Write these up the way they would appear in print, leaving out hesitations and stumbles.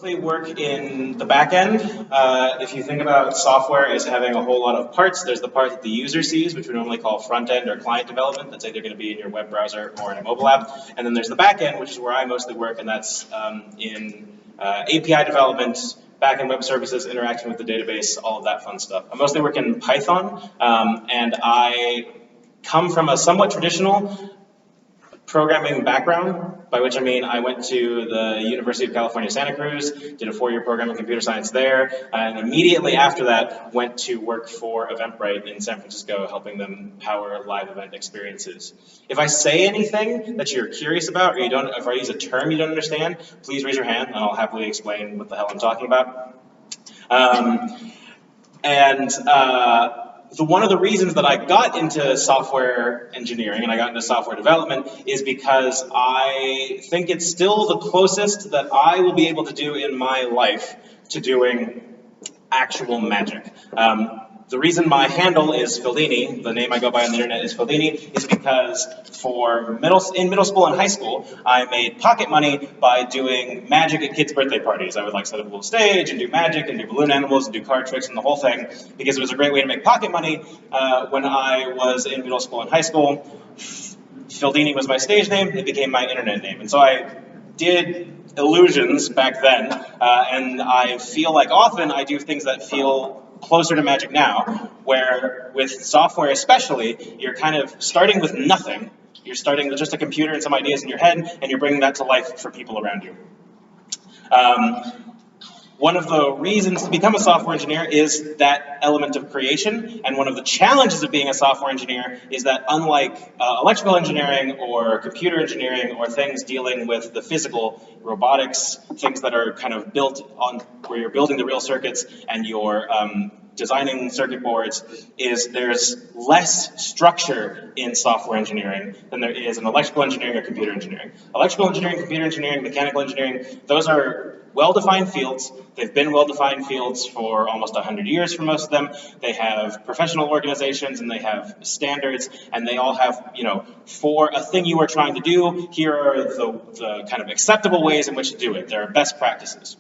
mostly work in the back end. If you think about software as having a whole lot of parts, there's the part that the user sees, which we normally call front end or client development. That's either going to be in your web browser or in a mobile app. And then there's the back end, which is where I mostly work, and that's in API development, back-end web services, interaction with the database, all of that fun stuff. I mostly work in Python, and I come from a somewhat traditional programming background, by which I mean I went to the University of California, Santa Cruz, did a 4-year program in computer science there, and immediately after that went to work for Eventbrite in San Francisco, helping them power live event experiences. If I say anything that you're curious about, or if I use a term you don't understand, please raise your hand and I'll happily explain what the hell I'm talking about. One of the reasons that I got into software engineering and I got into software development is because I think it's still the closest that I will be able to do in my life to doing actual magic. The reason my handle is Fellini, the name I go by on the internet is Fellini, is because in middle school and high school, I made pocket money by doing magic at kids' birthday parties. I would set up a little stage and do magic and do balloon animals and do card tricks and the whole thing, because it was a great way to make pocket money when I was in middle school and high school. Fellini was my stage name, it became my internet name. And so I did illusions back then, and I feel like often I do things that feel closer to magic now, where with software especially, you're kind of starting with nothing. You're starting with just a computer and some ideas in your head, and you're bringing that to life for people around you. One of the reasons to become a software engineer is that element of creation, and one of the challenges of being a software engineer is that unlike electrical engineering or computer engineering or things dealing with the physical, robotics, things that are kind of built on where you're building the real circuits and you're designing circuit boards, there's less structure in software engineering than there is in electrical engineering or computer engineering. Electrical engineering, computer engineering, mechanical engineering, those are well-defined fields. They've been well-defined fields for almost 100 years for most of them. They have professional organizations and they have standards, and they all have, for a thing you are trying to do, here are the kind of acceptable ways in which to do it. There are best practices.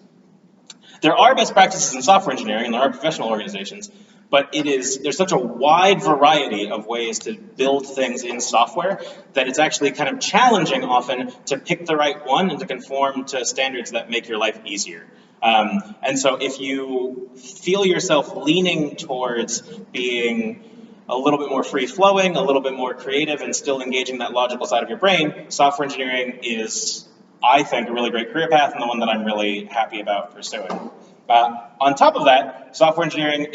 There are best practices in software engineering, and there are professional organizations, but there's such a wide variety of ways to build things in software that it's actually kind of challenging often to pick the right one and to conform to standards that make your life easier. And so if you feel yourself leaning towards being a little bit more free-flowing, a little bit more creative, and still engaging that logical side of your brain, software engineering is, I think, a really great career path and the one that I'm really happy about pursuing. On top of that, software engineering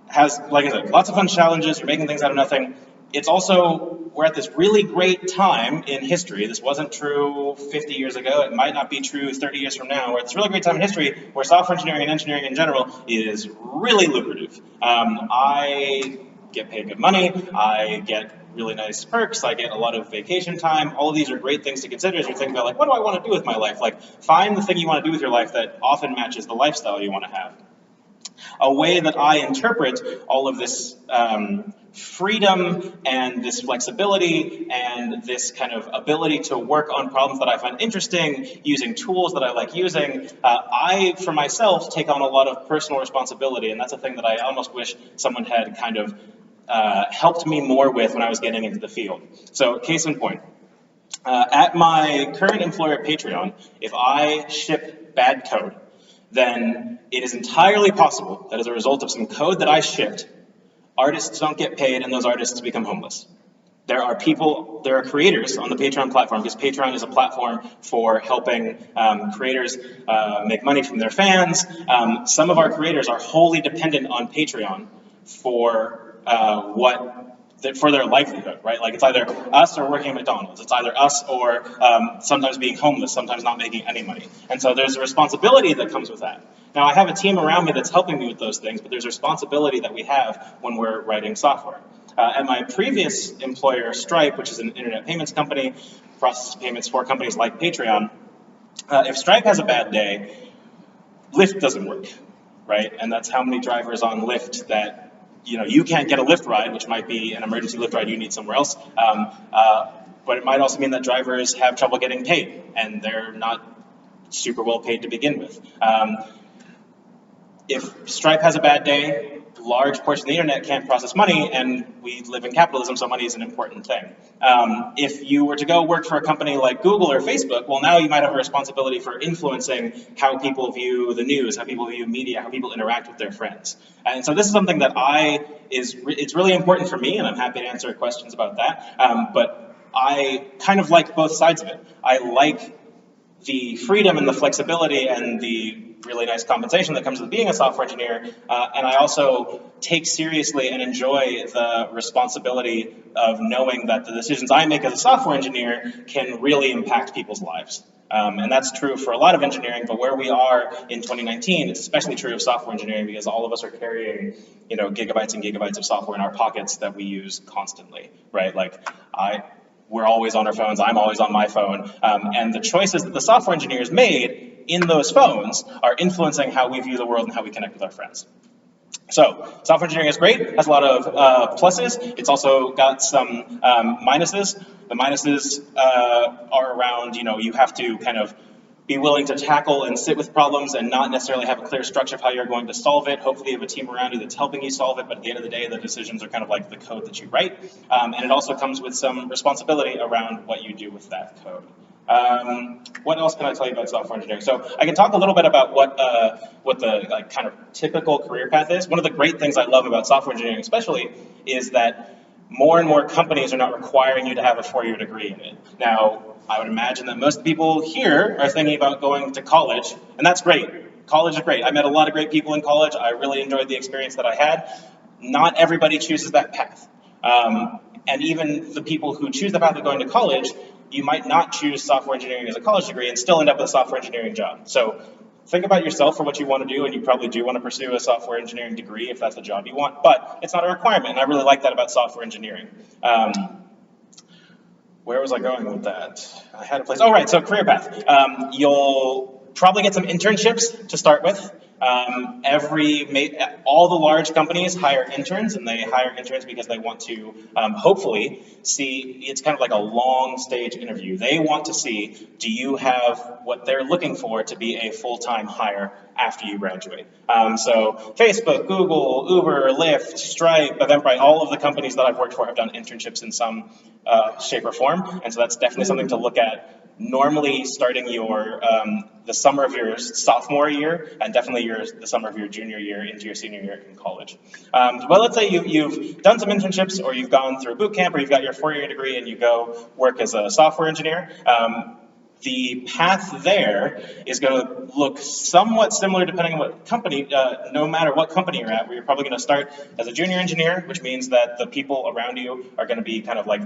has, like I said, lots of fun challenges. You're making things out of nothing. It's also, we're at this really great time in history. This wasn't true 50 years ago. It might not be true 30 years from now. We're at this really great time in history where software engineering and engineering in general is really lucrative. I get paid good money. I get really nice perks. I get a lot of vacation time. All of these are great things to consider as you're thinking about, what do I want to do with my life? Find the thing you want to do with your life that often matches the lifestyle you want to have. A way that I interpret all of this freedom and this flexibility and this kind of ability to work on problems that I find interesting, using tools that I like using, I, for myself, take on a lot of personal responsibility, and that's a thing that I almost wish someone had kind of helped me more with when I was getting into the field. So, case in point, at my current employer, Patreon, if I ship bad code, then it is entirely possible that as a result of some code that I shipped, artists don't get paid and those artists become homeless. There are creators on the Patreon platform, because Patreon is a platform for helping creators make money from their fans. Some of our creators are wholly dependent on Patreon for for their livelihood, right? It's either us or working at McDonald's. It's either us or sometimes being homeless, sometimes not making any money. And so there's a responsibility that comes with that. Now, I have a team around me that's helping me with those things, but there's a responsibility that we have when we're writing software. At my previous employer, Stripe, which is an internet payments company, processes payments for companies like Patreon, if Stripe has a bad day, Lyft doesn't work, right? And that's how many drivers on Lyft that you can't get a Lyft ride, which might be an emergency Lyft ride you need somewhere else. But it might also mean that drivers have trouble getting paid, and they're not super well paid to begin with. If Stripe has a bad day, large portion of the internet can't process money, and we live in capitalism, so money is an important thing. If you were to go work for a company like Google or Facebook, well, now you might have a responsibility for influencing how people view the news, how people view media, how people interact with their friends. And so this is something that it's really important for me, and I'm happy to answer questions about that. But I kind of like both sides of it. I like the freedom and the flexibility and the really nice compensation that comes with being a software engineer, and I also take seriously and enjoy the responsibility of knowing that the decisions I make as a software engineer can really impact people's lives. And that's true for a lot of engineering, but where we are in 2019, it's especially true of software engineering because all of us are carrying, gigabytes and gigabytes of software in our pockets that we use constantly, right? We're always on our phones, I'm always on my phone, and the choices that the software engineers made in those phones are influencing how we view the world and how we connect with our friends. So, software engineering is great, has a lot of pluses. It's also got some minuses. The minuses are around, you have to kind of be willing to tackle and sit with problems and not necessarily have a clear structure of how you're going to solve it. Hopefully you have a team around you that's helping you solve it, but at the end of the day, the decisions are kind of like the code that you write. And it also comes with some responsibility around what you do with that code. What else can I tell you about software engineering? So I can talk a little bit about what the kind of typical career path is. One of the great things I love about software engineering especially is that more and more companies are not requiring you to have a 4-year degree in it. Now, I would imagine that most people here are thinking about going to college, and that's great. College is great. I met a lot of great people in college. I really enjoyed the experience that I had. Not everybody chooses that path. And even the people who choose the path of going to college, you might not choose software engineering as a college degree and still end up with a software engineering job. So think about yourself for what you want to do, and you probably do want to pursue a software engineering degree if that's the job you want, but it's not a requirement, and I really like that about software engineering. Where was I going with that? I had a place. Oh, right, so career path. You'll probably get some internships to start with. All the large companies hire interns, and they hire interns because they want to hopefully see, it's kind of like a long stage interview. They want to see, do you have what they're looking for to be a full-time hire after you graduate? So Facebook, Google, Uber, Lyft, Stripe, Eventbrite, all of the companies that I've worked for have done internships in some shape or form, and so that's definitely something to look at. Normally starting the summer of your sophomore year, and definitely the summer of your junior year into your senior year in college. Well, let's say you've done some internships, or you've gone through boot camp, or you've got your 4-year degree and you go work as a software engineer. The path there is going to look somewhat similar depending on what company, no matter what company you're at, where you're probably going to start as a junior engineer, which means that the people around you are going to be kind of like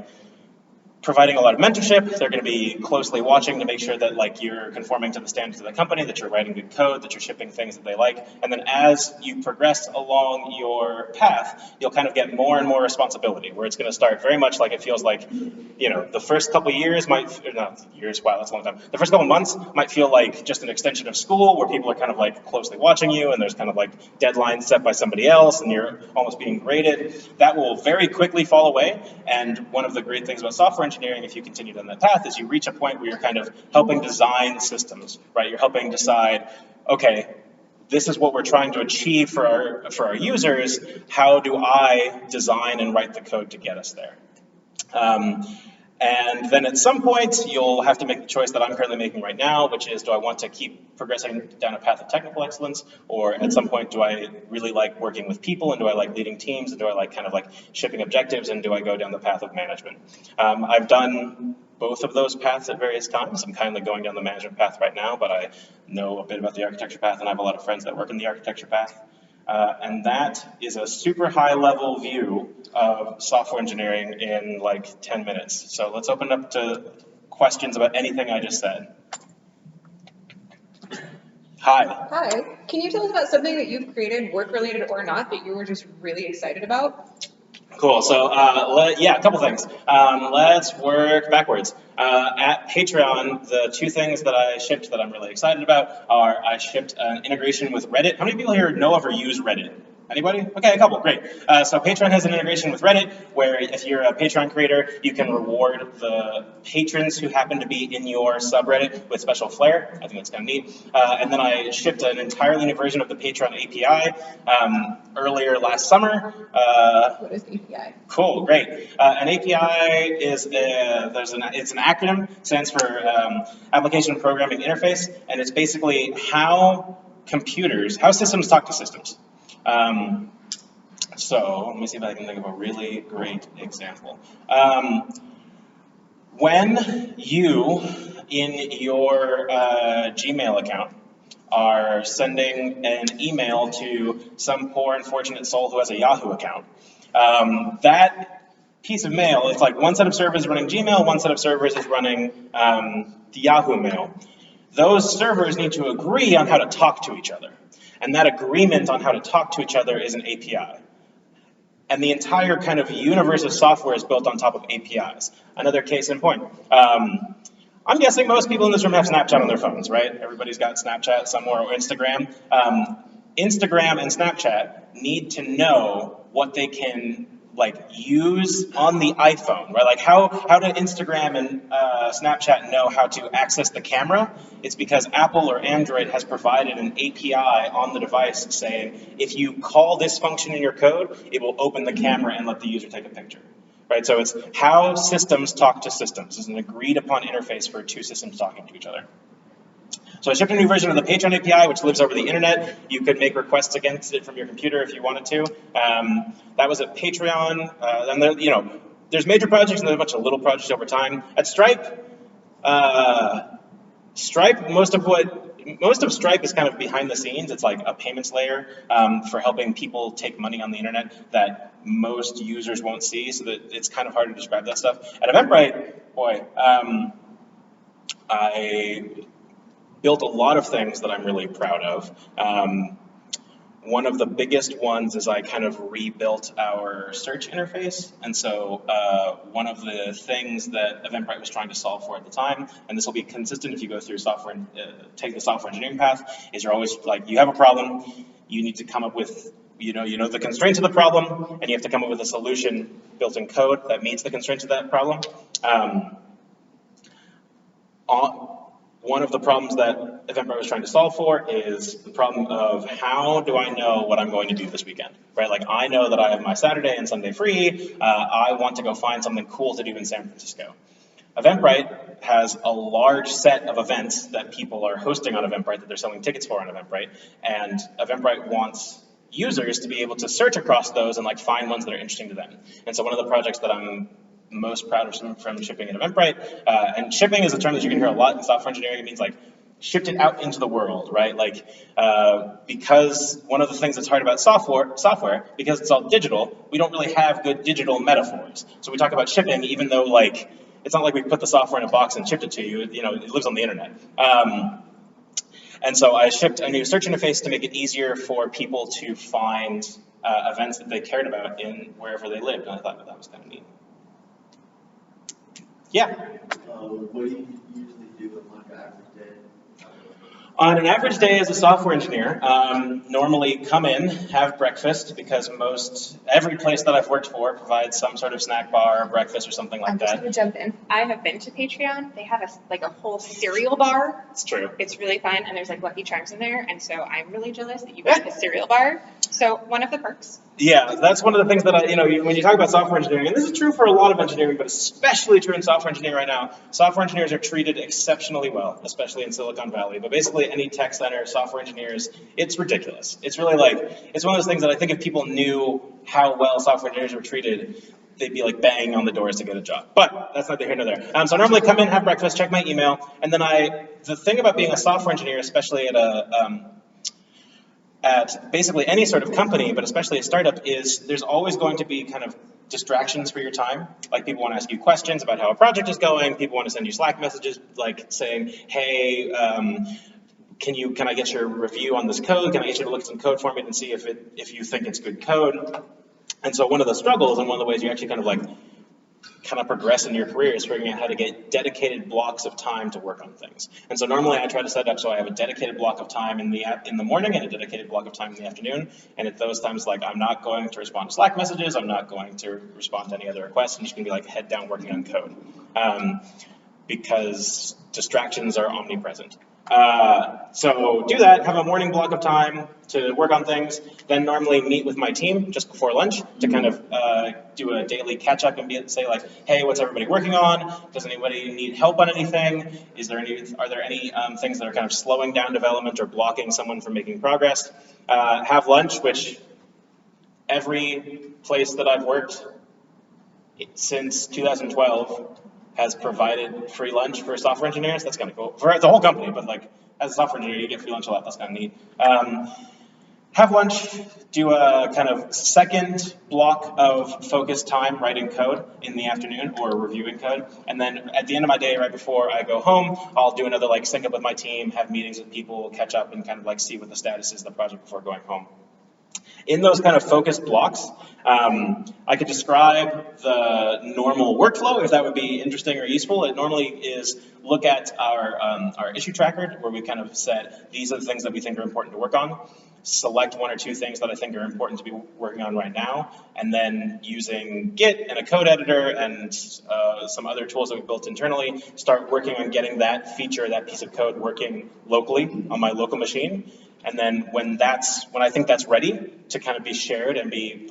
providing a lot of mentorship. They're going to be closely watching to make sure that you're conforming to the standards of the company, that you're writing good code, that you're shipping things that they like. And then as you progress along your path, you'll kind of get more and more responsibility, where it's going to start very much like it feels like, the first couple years wow, that's a long time. The first couple months might feel like just an extension of school, where people are kind of closely watching you, and there's kind of deadlines set by somebody else, and you're almost being graded. That will very quickly fall away. And one of the great things about software engineering, if you continue down that path, is you reach a point where you're kind of helping design systems, right? You're helping decide, okay, this is what we're trying to achieve for our users. How do I design and write the code to get us there? And then at some point, you'll have to make the choice that I'm currently making right now, which is, do I want to keep progressing down a path of technical excellence, or at some point, do I really like working with people, and do I like leading teams, and do I like kind of shipping objectives, and do I go down the path of management? I've done both of those paths at various times. I'm kind of going down the management path right now, but I know a bit about the architecture path, and I have a lot of friends that work in the architecture path. And that is a super high level view of software engineering in 10 minutes. So let's open up to questions about anything I just said. Hi. Hi. Can you tell us about something that you've created, work related or not, that you were just really excited about? Cool. So, a couple things. Let's work backwards. At Patreon, the two things that I shipped that I'm really excited about are I shipped an integration with Reddit. How many people here know of or use Reddit? Anybody? Okay, a couple, great. So Patreon has an integration with Reddit where if you're a Patreon creator, you can reward the patrons who happen to be in your subreddit with special flair. I think that's kind of neat. And then I shipped an entirely new version of the Patreon API earlier last summer. What is API? Cool, great. An API is it's an acronym, stands for Application Programming Interface, and it's basically how systems talk to systems. So let me see if I can think of a really great example. When you, in your Gmail account, are sending an email to some poor unfortunate soul who has a Yahoo account, that piece of mail, it's like one set of servers running Gmail, one set of servers is running the Yahoo mail. Those servers need to agree on how to talk to each other. And that agreement on how to talk to each other is an API. And the entire kind of universe of software is built on top of APIs. Another case in point. I'm guessing most people in this room have Snapchat on their phones, right? Everybody's got Snapchat somewhere, or Instagram. Instagram and Snapchat need to know what they can use on the iPhone, right? Like how do Instagram and Snapchat know how to access the camera? It's because Apple or Android has provided an API on the device saying, if you call this function in your code, it will open the camera and let the user take a picture, right? So it's how systems talk to systems. It's an agreed upon interface for two systems talking to each other. So I shipped a new version of the Patreon API, which lives over the internet. You could make requests against it from your computer if you wanted to. That was at Patreon. And there, there's major projects and there's a bunch of little projects over time. At Stripe, most of Stripe is kind of behind the scenes. It's like a payments layer for helping people take money on the internet that most users won't see, so that it's kind of hard to describe that stuff. At Eventbrite, boy, I built a lot of things that I'm really proud of. One of the biggest ones is I kind of rebuilt our search interface. And so one of the things that Eventbrite was trying to solve for at the time, and this will be consistent if you go through take the software engineering path, is you're always like, you have a problem, you need to come up with, you know the constraints of the problem, and you have to come up with a solution built in code that meets the constraints of that problem. One of the problems that Eventbrite was trying to solve for is the problem of how do I know what I'm going to do this weekend, right? Like I know that I have my Saturday and Sunday free. I want to go find something cool to do in San Francisco. Eventbrite has a large set of events that people are hosting on Eventbrite that they're selling tickets for on Eventbrite. And Eventbrite wants users to be able to search across those and find ones that are interesting to them. And so one of the projects that I'm most proud of from shipping at Eventbrite, and shipping is a term that you can hear a lot in software engineering. It means shipped it out into the world, right? Because one of the things that's hard about software, because it's all digital, we don't really have good digital metaphors. So we talk about shipping, even though it's not like we put the software in a box and shipped it to you. It lives on the internet. And so I shipped a new search interface to make it easier for people to find events that they cared about in wherever they lived. And I thought that was kind of neat. Yeah. What do you usually do on an average day? On an average day as a software engineer, normally come in, have breakfast, because every place that I've worked for provides some sort of snack bar or breakfast or something like I'm that. just going to jump in. I have been to Patreon. They have a whole cereal bar. It's true. It's really fun, and there's Lucky Charms in there, and so I'm really jealous that you got a cereal bar. So one of the perks. Yeah, that's one of the things that when you talk about software engineering, and this is true for a lot of engineering, but especially true in software engineering right now, software engineers are treated exceptionally well, especially in Silicon Valley, but basically any tech center, software engineers, it's ridiculous. It's really it's one of those things that I think if people knew how well software engineers were treated, they'd be banging on the doors to get a job. But that's neither here nor there. So I normally come in, have breakfast, check my email, and then the thing about being a software engineer, especially at basically any sort of company, but especially a startup, is there's always going to be kind of distractions for your time. People want to ask you questions about how a project is going. People want to send you Slack messages saying, hey, can I get your review on this code? Can I get you to look at some code for me and see if you think it's good code? And so one of the struggles, and one of the ways you actually kind of kind of progress in your career is figuring out how to get dedicated blocks of time to work on things. And so normally I try to set up so I have a dedicated block of time in the morning and a dedicated block of time in the afternoon. And at those times, like, I'm not going to respond to Slack messages, I'm not going to respond to any other requests, I'm just gonna be like head down working on code. Because distractions are omnipresent. So do that, have a morning block of time to work on things, then normally meet with my team just before lunch to kind of do a daily catch up and say like, hey, what's everybody working on? Does anybody need help on anything? Are there any things that are kind of slowing down development or blocking someone from making progress? Have lunch, which every place that I've worked since 2012 has provided free lunch for software engineers. That's kind of cool. For the whole company, but like as a software engineer, you get free lunch a lot. That's kind of neat. Have lunch, do a kind of second block of focused time writing code in the afternoon or reviewing code. And then at the end of my day, right before I go home, I'll do another like sync up with my team, have meetings with people, catch up and kind of like see what the status is of the project before going home. In those kind of focused blocks, I could describe the normal workflow if that would be interesting or useful. It normally is look at our issue tracker where we kind of said these are the things that we think are important to work on. Select one or two things that I think are important to be working on right now, and then using Git and a code editor and some other tools that we built internally, start working on getting that feature, that piece of code working locally on my local machine. And then when I think that's ready to kind of be shared and be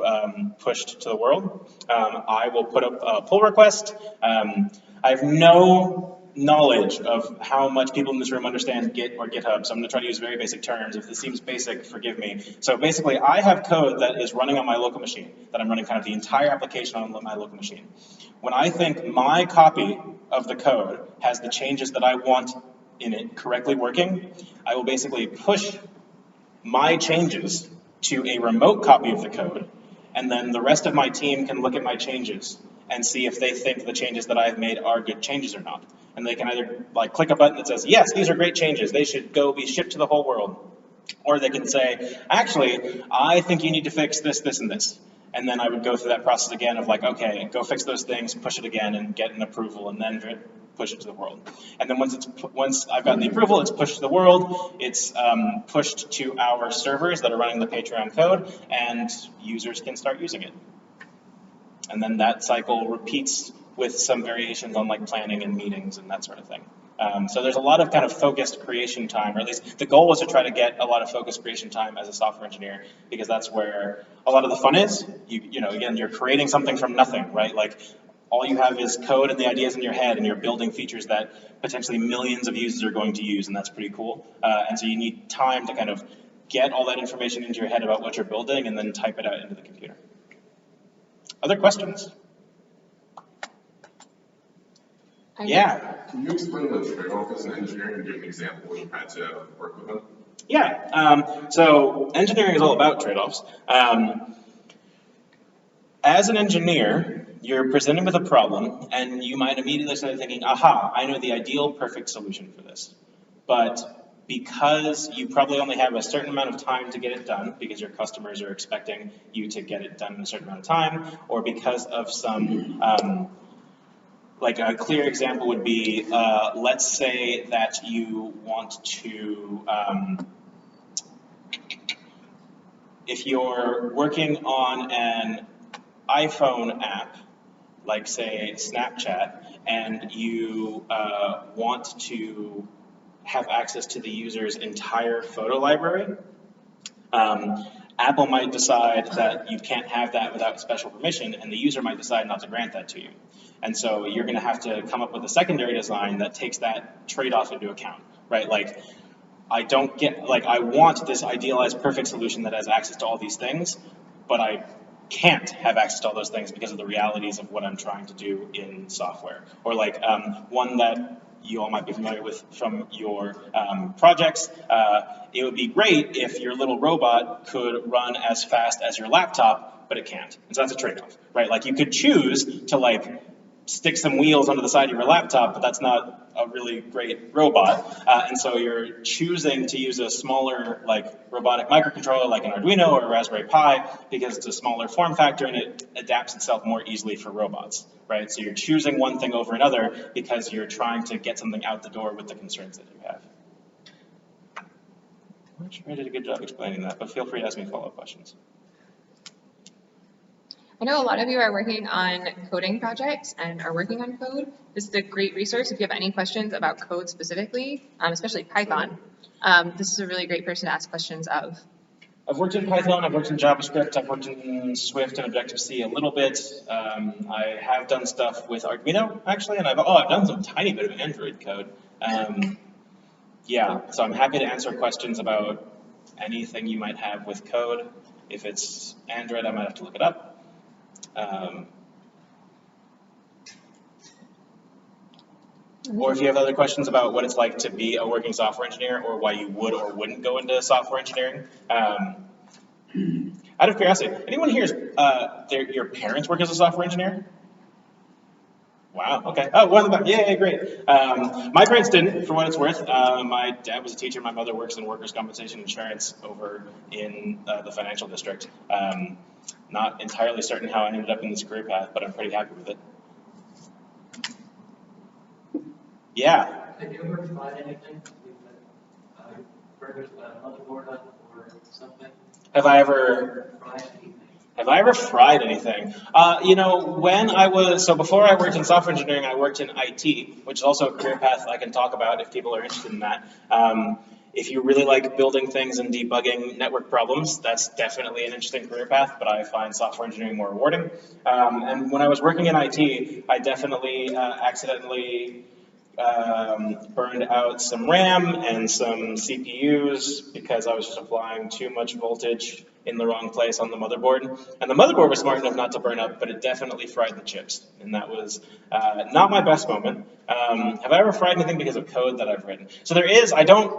pushed to the world, I will put up a pull request. I have no knowledge of how much people in this room understand Git or GitHub, so I'm going to try to use very basic terms. If this seems basic, forgive me. So basically, I have code that is running on my local machine, that I'm running kind of the entire application on my local machine. When I think my copy of the code has the changes that I want in it correctly working, I will basically push my changes to a remote copy of the code, and then the rest of my team can look at my changes and see if they think the changes that I've made are good changes or not. And they can either like click a button that says, yes, these are great changes, they should go be shipped to the whole world. Or they can say, actually, I think you need to fix this, this, and this. And then I would go through that process again of like, okay, go fix those things, push it again, and get an approval, and then push it to the world. And then once I've gotten the approval, it's pushed to the world, it's pushed to our servers that are running the Patreon code, and users can start using it. And then that cycle repeats with some variations on like planning and meetings and that sort of thing. So there's a lot of kind of focused creation time, or at least the goal was to try to get a lot of focused creation time as a software engineer, because that's where a lot of the fun is. You know, again, you're creating something from nothing, right? Like all you have is code and the ideas in your head, and you're building features that potentially millions of users are going to use, and that's pretty cool. And so you need time to kind of get all that information into your head about what you're building and then type it out into the computer. Other questions? Yeah. Can you explain what trade-off is in engineering and give an example when you had to work with them? Yeah. So engineering is all about trade-offs. As an engineer, you're presented with a problem, and you might immediately start thinking, aha, I know the ideal perfect solution for this. But because you probably only have a certain amount of time to get it done, because your customers are expecting you to get it done in a certain amount of time, or because of some, like a clear example would be, let's say that you want to, if you're working on an iPhone app, like say Snapchat, and you want to have access to the user's entire photo library, Apple might decide that you can't have that without special permission, and the user might decide not to grant that to you. And so you're going to have to come up with a secondary design that takes that trade-off into account, right? Like, I want this idealized perfect solution that has access to all these things, but I can't have access to all those things because of the realities of what I'm trying to do in software. Or like one that you all might be familiar with from your projects, it would be great if your little robot could run as fast as your laptop, but it can't. And so that's a trade-off, right? Like you could choose to like stick some wheels under the side of your laptop, but that's not a really great robot. And so you're choosing to use a smaller like robotic microcontroller like an Arduino or a Raspberry Pi because it's a smaller form factor and it adapts itself more easily for robots, right? So you're choosing one thing over another because you're trying to get something out the door with the constraints that you have. I'm not sure I did a good job explaining that, but feel free to ask me follow-up questions. I know a lot of you are working on coding projects and are working on code. This is a great resource if you have any questions about code specifically, especially Python. This is a really great person to ask questions of. I've worked in Python, I've worked in JavaScript, I've worked in Swift and Objective-C a little bit. I have done stuff with Arduino, actually, and I've done some tiny bit of Android code. Yeah, so I'm happy to answer questions about anything you might have with code. If it's Android, I might have to look it up. Or if you have other questions about what it's like to be a working software engineer or why you would or wouldn't go into software engineering. Out of curiosity, anyone here, your parents work as a software engineer? Wow, okay. Oh, one of them, yay, great. My parents didn't, for what it's worth. My dad was a teacher, my mother works in workers' compensation insurance over in the financial district. Not entirely certain how I ended up in this career path, but I'm pretty happy with it. Yeah. Have you ever tried anything with motherboard up or something? Have I ever fried anything? Before I worked in software engineering, I worked in IT, which is also a career path I can talk about if people are interested in that. If you really like building things and debugging network problems, that's definitely an interesting career path, but I find software engineering more rewarding. And when I was working in IT, I definitely accidentally burned out some RAM and some CPUs because I was just applying too much voltage in the wrong place on the motherboard. And the motherboard was smart enough not to burn up, but it definitely fried the chips. And that was not my best moment. Have I ever fried anything because of code that I've written? So there is,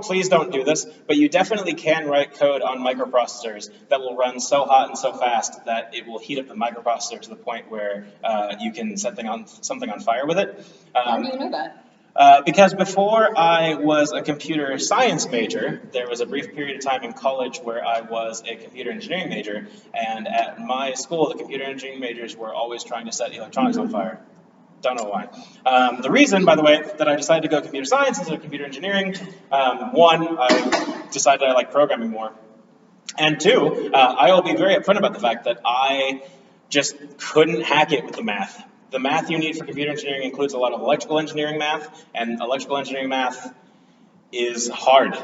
please don't do this, but you definitely can write code on microprocessors that will run so hot and so fast that it will heat up the microprocessor to the point where you can set something on fire with it. How do you know that? Because before I was a computer science major, there was a brief period of time in college where I was a computer engineering major, and at my school, the computer engineering majors were always trying to set electronics on fire. Don't know why. The reason, by the way, that I decided to go computer science instead of computer engineering, one, I decided I like programming more, and two, I will be very upfront about the fact that I just couldn't hack it with the math. The math you need for computer engineering includes a lot of electrical engineering math, and electrical engineering math is hard.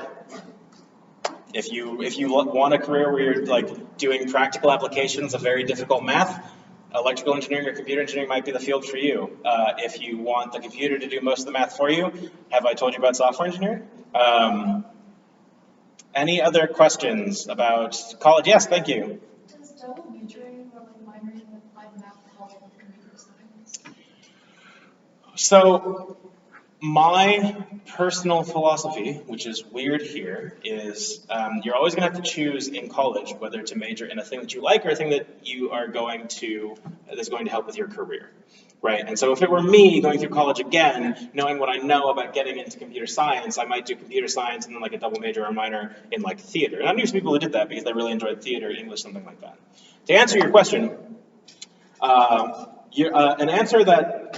If you want a career where you're like doing practical applications of very difficult math, electrical engineering or computer engineering might be the field for you. If you want the computer to do most of the math for you, have I told you about software engineering? Any other questions about college? Yes, thank you. Does double majoring or like minoring in applied math help with computer science? So my personal philosophy, which is weird here, is you're always going to have to choose in college whether to major in a thing that you like or a thing that you are that's going to help with your career, right? And so if it were me going through college again, knowing what I know about getting into computer science, I might do computer science and then like a double major or minor in like theater. And I knew some people who did that because they really enjoyed theater, English, something like that. To answer your question, an answer that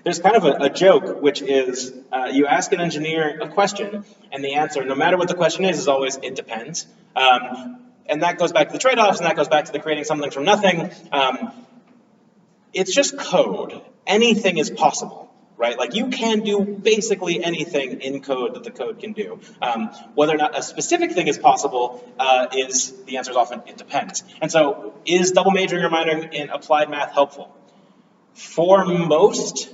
there's kind of a joke, which is you ask an engineer a question, and the answer, no matter what the question is always, it depends. And that goes back to the trade-offs, and that goes back to the creating something from nothing. It's just code. Anything is possible, right? Like you can do basically anything in code that the code can do. Whether or not a specific thing is possible the answer is often, it depends. And so is double majoring or minoring in applied math helpful? For most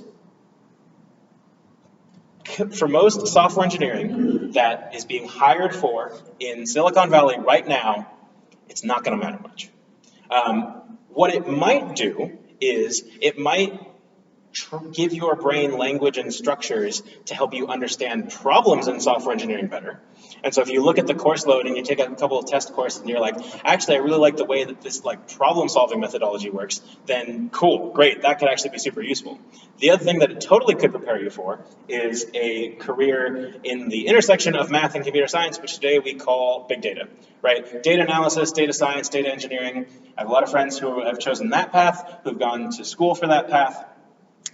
software engineering that is being hired for in Silicon Valley right now, it's not going to matter much. What it might do is it might give your brain language and structures to help you understand problems in software engineering better. And so if you look at the course load and you take a couple of test courses and you're like, actually, I really like the way that this like problem solving methodology works, then cool, great, that could actually be super useful. The other thing that it totally could prepare you for is a career in the intersection of math and computer science, which today we call big data, right? Data analysis, data science, data engineering. I have a lot of friends who have chosen that path, who've gone to school for that path.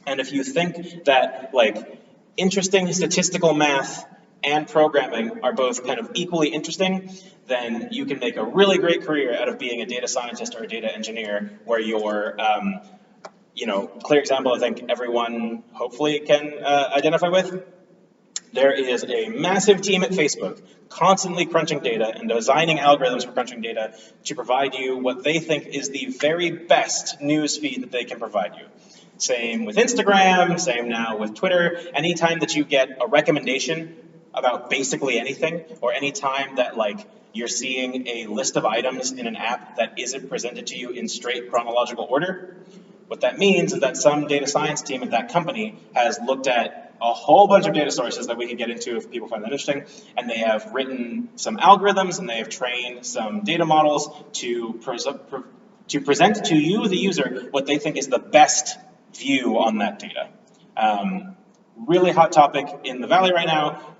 And if you think that like interesting statistical math and programming are both kind of equally interesting, then you can make a really great career out of being a data scientist or a data engineer where you're, clear example I think everyone hopefully can identify with. There is a massive team at Facebook constantly crunching data and designing algorithms for crunching data to provide you what they think is the very best news feed that they can provide you. Same with Instagram, same now with Twitter. Anytime that you get a recommendation about basically anything, or anytime that like you're seeing a list of items in an app that isn't presented to you in straight chronological order, what that means is that some data science team at that company has looked at a whole bunch of data sources that we could get into if people find that interesting, and they have written some algorithms and they have trained some data models to present to you, the user, what they think is the best view on that data. Really hot topic in the Valley right now.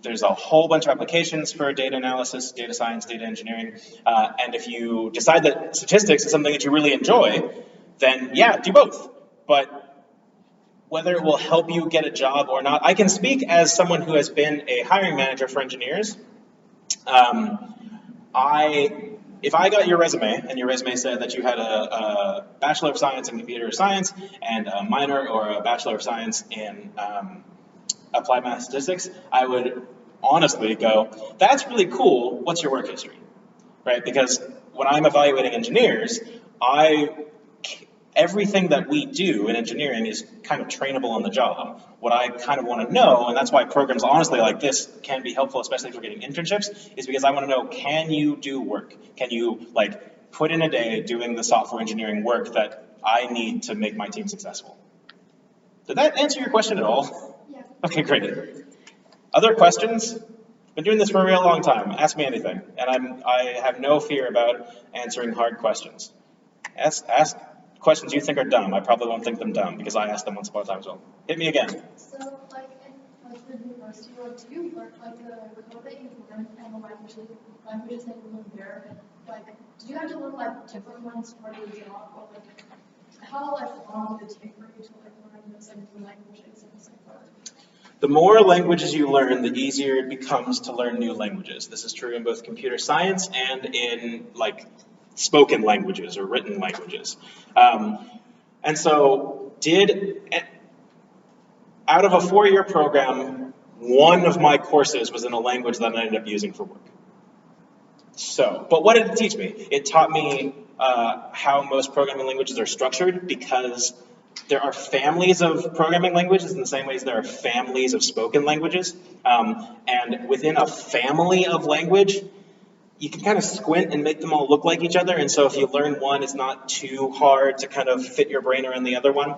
There's a whole bunch of applications for data analysis, data science, data engineering, and if you decide that statistics is something that you really enjoy, then yeah, do both. But whether it will help you get a job or not, I can speak as someone who has been a hiring manager for engineers. If I got your resume and your resume said that you had a Bachelor of Science in Computer Science and a minor or a Bachelor of Science in Applied Math Statistics, I would honestly go, that's really cool, what's your work history, right? Because when I'm evaluating engineers, everything that we do in engineering is kind of trainable on the job. What I kind of want to know, and that's why programs honestly like this can be helpful, especially if we're getting internships, is because I want to know, can you do work? Can you like put in a day doing the software engineering work that I need to make my team successful? Did that answer your question at all? Yeah. Okay, great. Other questions? Been doing this for a real long time. Ask me anything, and I have no fear about answering hard questions. Ask questions you think are dumb. I probably won't think them dumb because I asked them once upon a time as well. Hit me again. So, like, in like the university, like, do you learn, like, the code that you learn and the languages that you learn there, like, do you have to learn, like, different ones for your job, or, like, how, like, long did it take for you to, like, learn those, like, new languages and things like that? The more languages you learn, the easier it becomes to learn new languages. This is true in both computer science and in, like, spoken languages or written languages. And so out of a 4-year program, one of my courses was in a language that I ended up using for work. So, but what did it teach me? It taught me how most programming languages are structured, because there are families of programming languages in the same ways there are families of spoken languages. And within a family of language, you can kind of squint and make them all look like each other. And so if you learn one, it's not too hard to kind of fit your brain around the other one.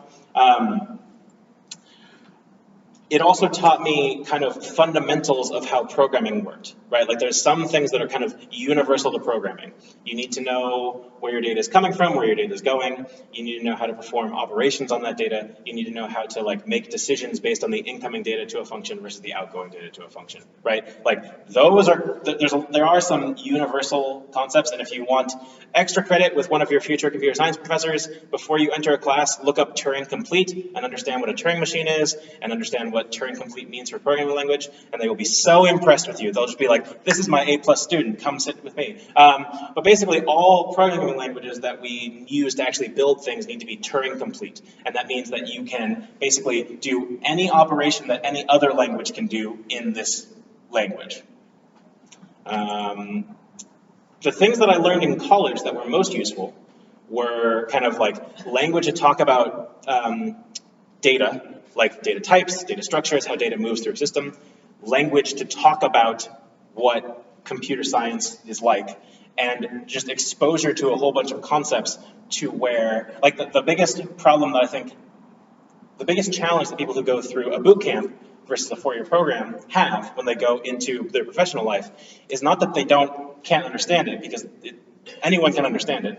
It also taught me kind of fundamentals of how programming worked, right? Like there's some things that are kind of universal to programming. You need to know where your data is coming from, where your data is going. You need to know how to perform operations on that data. You need to know how to like make decisions based on the incoming data to a function versus the outgoing data to a function, right? Like those are, there are some universal concepts, and if you want extra credit with one of your future computer science professors, before you enter a class, look up Turing complete and understand what a Turing machine is and understand what Turing complete means for programming language, and they will be so impressed with you. They'll just be like, this is my A+ student, come sit with me. But basically all programming languages that we use to actually build things need to be Turing complete. And that means that you can basically do any operation that any other language can do in this language. The things that I learned in college that were most useful were kind of like language to talk about data, like data types, data structures, how data moves through a system, language to talk about what computer science is like, and just exposure to a whole bunch of concepts to where, like the biggest problem that I think the biggest challenge that people who go through a boot camp versus a 4-year program have when they go into their professional life is not that they can't understand it, because anyone can understand it.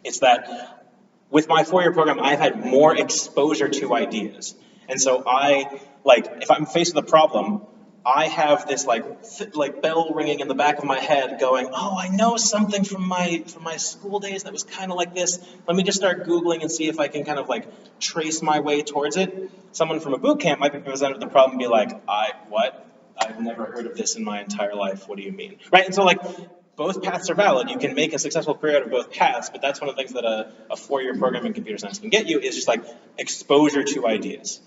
It's that with my 4-year program, I've had more exposure to ideas. And so if I'm faced with a problem, I have this like bell ringing in the back of my head going, oh, I know something from my school days that was kind of like this. Let me just start Googling and see if I can kind of like trace my way towards it. Someone from a boot camp might be presented with the problem and be like, what? I've never heard of this in my entire life. What do you mean? Right? And so both paths are valid. You can make a successful career out of both paths, but that's one of the things that a 4-year program in computer science can get you, is just like exposure to ideas.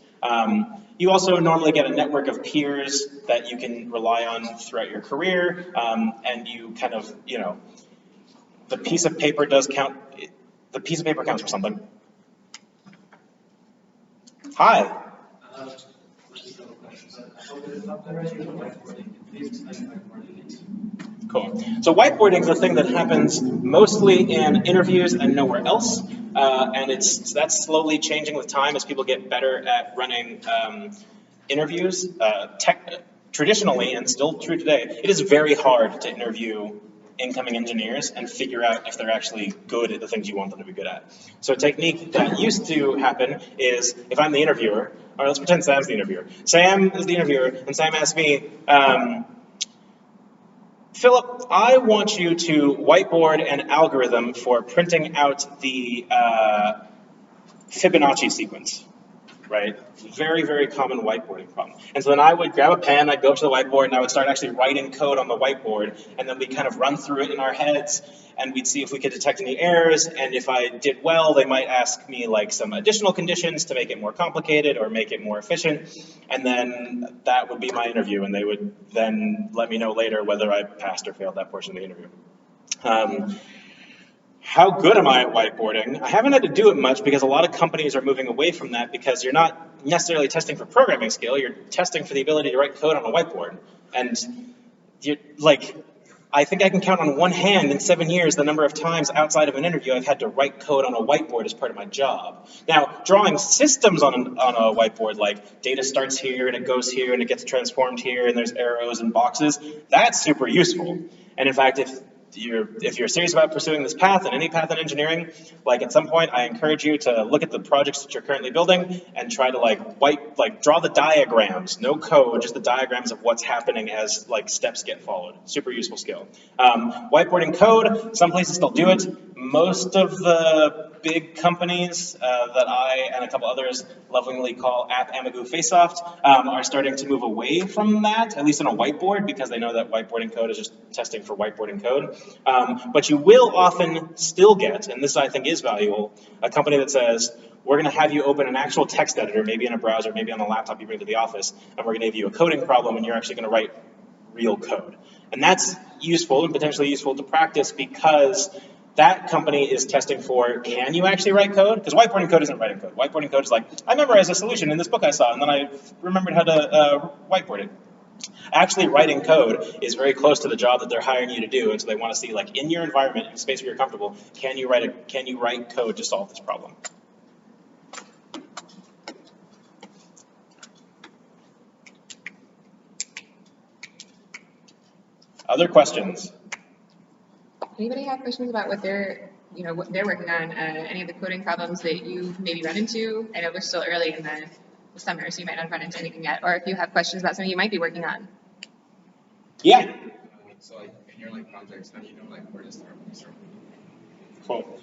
You also normally get a network of peers that you can rely on throughout your career, and you kind of, the piece of paper does count. The piece of paper counts for something. Hi. Cool. So whiteboarding is a thing that happens mostly in interviews and nowhere else, and that's slowly changing with time as people get better at running interviews. Traditionally, and still true today, it is very hard to interview incoming engineers and figure out if they're actually good at the things you want them to be good at. So a technique that used to happen is, if I'm the interviewer, or let's pretend Sam's the interviewer. Sam is the interviewer, and Sam asks me, Philip, I want you to whiteboard an algorithm for printing out the Fibonacci sequence, right? Very, very common whiteboarding problem. And so then I would grab a pen, I'd go up to the whiteboard, and I would start actually writing code on the whiteboard, and then we kind of run through it in our heads, and we'd see if we could detect any errors, and if I did well, they might ask me like some additional conditions to make it more complicated or make it more efficient, and then that would be my interview, and they would then let me know later whether I passed or failed that portion of the interview. How good am I at whiteboarding? I haven't had to do it much because a lot of companies are moving away from that, because you're not necessarily testing for programming skill, you're testing for the ability to write code on a whiteboard. And I think I can count on one hand in 7 years the number of times outside of an interview I've had to write code on a whiteboard as part of my job. Now, drawing systems on a whiteboard, like data starts here and it goes here and it gets transformed here and there's arrows and boxes, that's super useful. And in fact, if you're serious about pursuing this path, and any path in engineering, at some point, I encourage you to look at the projects that you're currently building and try to draw the diagrams, no code, just the diagrams of what's happening as steps get followed. Super useful skill. Whiteboarding code, some places still do it. Most of the big companies that I and a couple others lovingly call App Amagoo Facesoft are starting to move away from that, at least on a whiteboard, because they know that whiteboarding code is just testing for whiteboarding code. But you will often still get, and this I think is valuable, a company that says, we're going to have you open an actual text editor, maybe in a browser, maybe on the laptop you bring to the office, and we're going to give you a coding problem, and you're actually going to write real code. And that's useful and potentially useful to practice, because that company is testing for, can you actually write code? Because whiteboarding code isn't writing code. Whiteboarding code is I memorized a solution in this book I saw, and then I remembered how to whiteboard it. Actually writing code is very close to the job that they're hiring you to do, and so they want to see, in your environment, in a space where you're comfortable, can you write code to solve this problem? Other questions? Anybody have questions about what they're working on? Any of the coding problems that you maybe run into? I know we're still early in the summer, so you might not run into anything yet. Or if you have questions about something you might be working on. Yeah. So in your projects, how do you know where to start? Cool.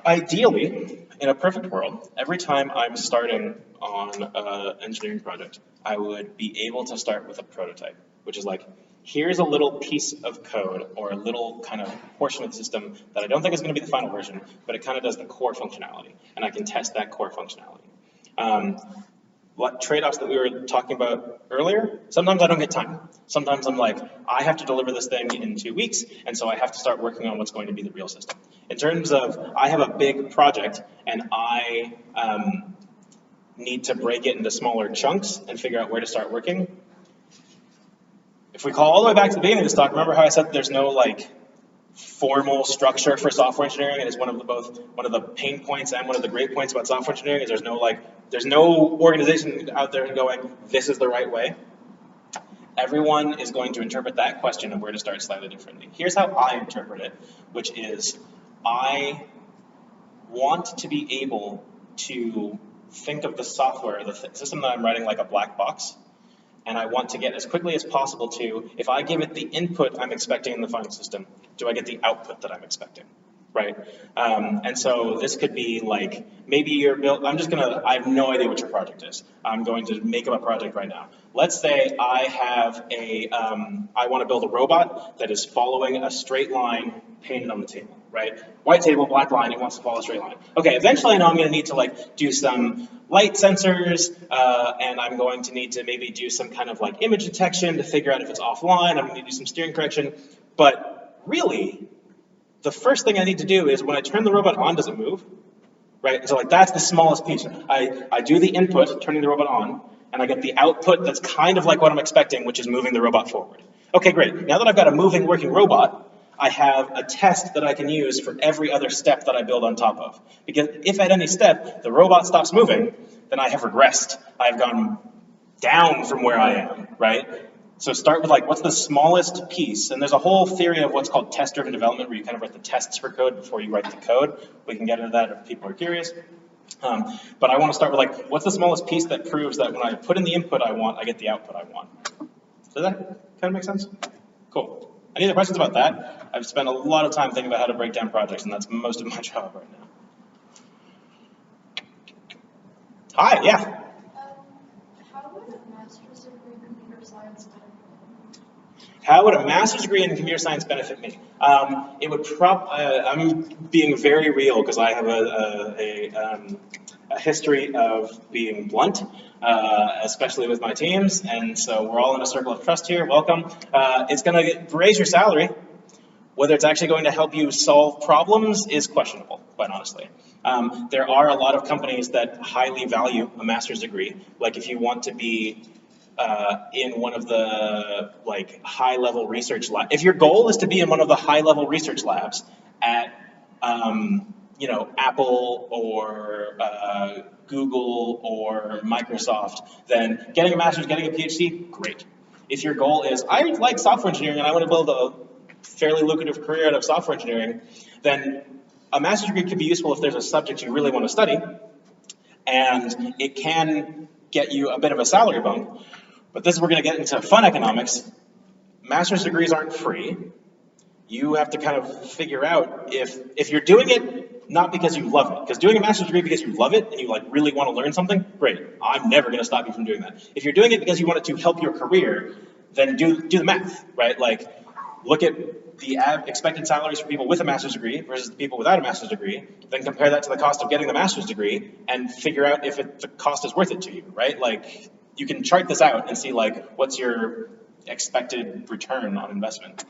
Ideally, in a perfect world, every time I'm starting on an engineering project, I would be able to start with a prototype, which is here's a little piece of code or a little kind of portion of the system that I don't think is going to be the final version, but it kind of does the core functionality, and I can test that core functionality. What trade-offs that we were talking about earlier, sometimes I don't get time. Sometimes I'm I have to deliver this thing in 2 weeks, and so I have to start working on what's going to be the real system. In terms of, I have a big project, and I need to break it into smaller chunks and figure out where to start working. If we call all the way back to the beginning of this talk, remember how I said there's no formal structure for software engineering, and is one of the pain points and one of the great points about software engineering is there's no organization out there going, this is the right way. Everyone is going to interpret that question of where to start slightly differently. Here's how I interpret it, which is I want to be able to think of the software, the system that I'm writing, like a black box, and I want to get as quickly as possible to, if I give it the input I'm expecting in the final system, do I get the output that I'm expecting, right? And so this could be like, maybe you're I have no idea what your project is. I'm going to make up a project right now. Let's say I have I want to build a robot that is following a straight line painted on the table, right? White table, black line, it wants to follow a straight line. Okay, eventually I know I'm going to need to do some light sensors, and I'm going to need to maybe do some kind of image detection to figure out if it's offline. I'm going to do some steering correction. But really, the first thing I need to do is when I turn the robot on, does it move? Right? And so that's the smallest piece. I do the input, turning the robot on, and I get the output that's kind of like what I'm expecting, which is moving the robot forward. Okay, great. Now that I've got a moving, working robot, I have a test that I can use for every other step that I build on top of. Because if at any step the robot stops moving, then I have regressed. I've gone down from where I am, right? So start with what's the smallest piece? And there's a whole theory of what's called test-driven development, where you kind of write the tests for code before you write the code. We can get into that if people are curious. But I want to start with what's the smallest piece that proves that when I put in the input I want, I get the output I want. Does that kind of make sense? Cool. Any other questions about that? I've spent a lot of time thinking about how to break down projects, and that's most of my job right now. Hi, yeah. How would a master's degree in computer science benefit me? How would a master's degree in computer science benefit me? It would I'm being very real because I have a history of being blunt, especially with my teams, and so we're all in a circle of trust here. Welcome. It's going to raise your salary. Whether it's actually going to help you solve problems is questionable, quite honestly. There are a lot of companies that highly value a master's degree. Like if you want to be in one of the high-level research labs. If your goal is to be in one of the high-level research labs at Apple or Google or Microsoft, then getting a master's, getting a PhD, great. If your goal is, I like software engineering and I want to build a fairly lucrative career out of software engineering, then a master's degree could be useful if there's a subject you really want to study, and it can get you a bit of a salary bump. But this is where we're going to get into fun economics. Master's degrees aren't free. You have to kind of figure out if you're doing it not because you love it. Because doing a master's degree because you love it and you really want to learn something, great. I'm never going to stop you from doing that. If you're doing it because you want it to help your career, then do the math, right? Look at the expected salaries for people with a master's degree versus the people without a master's degree, then compare that to the cost of getting the master's degree and figure out if the cost is worth it to you, right? You can chart this out and see what's your expected return on investment.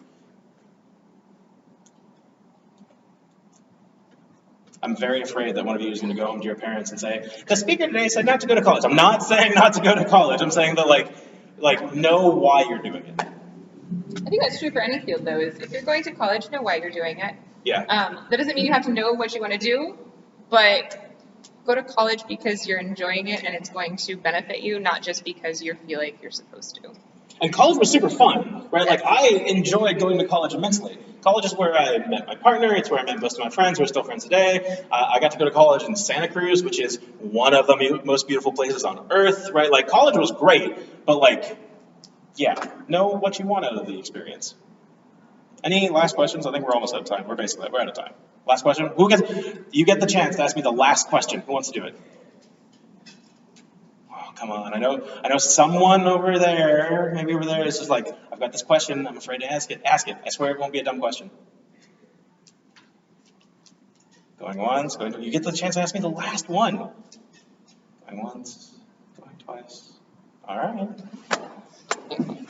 I'm very afraid that one of you is going to go home to your parents and say, the speaker today said not to go to college. I'm not saying not to go to college. I'm saying that know why you're doing it. I think that's true for any field, though, is if you're going to college, know why you're doing it. Yeah. That doesn't mean you have to know what you want to do, but go to college because you're enjoying it and it's going to benefit you, not just because you feel like you're supposed to. And college was super fun, right? I enjoyed going to college immensely. College is where I met my partner. It's where I met most of my friends. We're still friends today. I got to go to college in Santa Cruz, which is one of the most beautiful places on earth, right? College was great, but yeah, know what you want out of the experience. Any last questions? I think we're almost out of time. We're out of time. Last question? You get the chance to ask me the last question. Who wants to do it? Oh, come on. I know someone over there, maybe over there, is just I've got this question. I'm afraid to ask it. Ask it. I swear it won't be a dumb question. Going once, you get the chance to ask me the last one. Going once, going twice. All right. Thank you.